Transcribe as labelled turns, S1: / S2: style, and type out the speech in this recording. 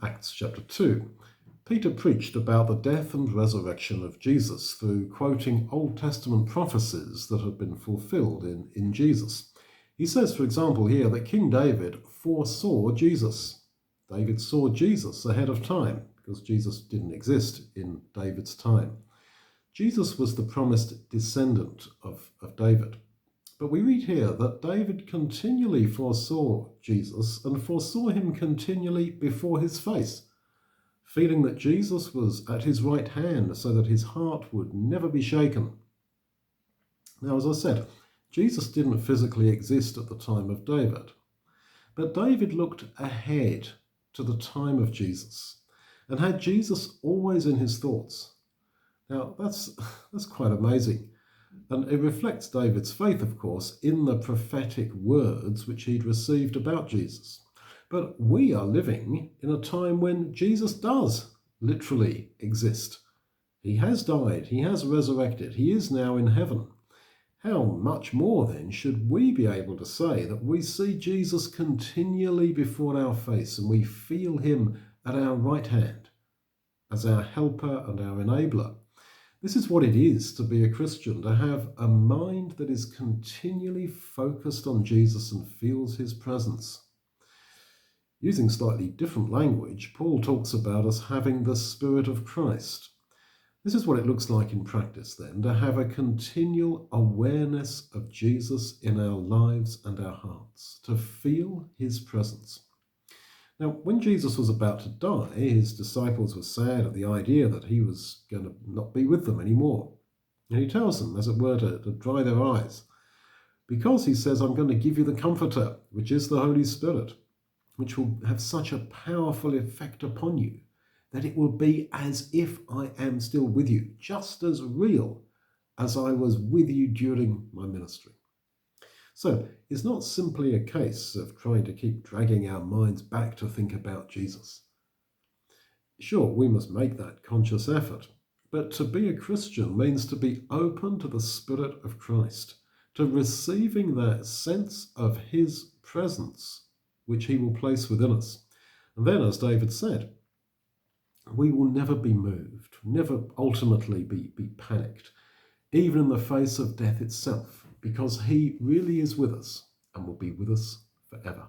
S1: Acts chapter 2. Peter preached about the death and resurrection of Jesus through quoting Old Testament prophecies that had been fulfilled in Jesus. He says, for example, here that King David foresaw Jesus. David saw Jesus ahead of time because Jesus didn't exist in David's time. Jesus was the promised descendant of David. But we read here that David continually foresaw Jesus and foresaw him continually before his face, feeling that Jesus was at his right hand so that his heart would never be shaken. Now, as I said, Jesus didn't physically exist at the time of David, but David looked ahead to the time of Jesus and had Jesus always in his thoughts. Now, that's quite amazing. And it reflects David's faith, of course, in the prophetic words which he'd received about Jesus. But we are living in a time when Jesus does literally exist. He has died, he has resurrected, he is now in heaven. How much more then should we be able to say that we see Jesus continually before our face and we feel him at our right hand as our helper and our enabler? This is what it is to be a Christian, to have a mind that is continually focused on Jesus and feels his presence. Using slightly different language, Paul talks about us having the Spirit of Christ. This is what it looks like in practice then, to have a continual awareness of Jesus in our lives and our hearts, to feel his presence. Now, when Jesus was about to die, his disciples were sad at the idea that he was going to not be with them anymore. And he tells them, as it were, to dry their eyes, because he says, I'm going to give you the Comforter, which is the Holy Spirit, which will have such a powerful effect upon you that it will be as if I am still with you, just as real as I was with you during my ministry. So it's not simply a case of trying to keep dragging our minds back to think about Jesus. Sure, we must make that conscious effort, but to be a Christian means to be open to the Spirit of Christ, to receiving that sense of his presence, which he will place within us. And then, as David said, we will never be moved, never ultimately be panicked, even in the face of death itself, because he really is with us and will be with us forever.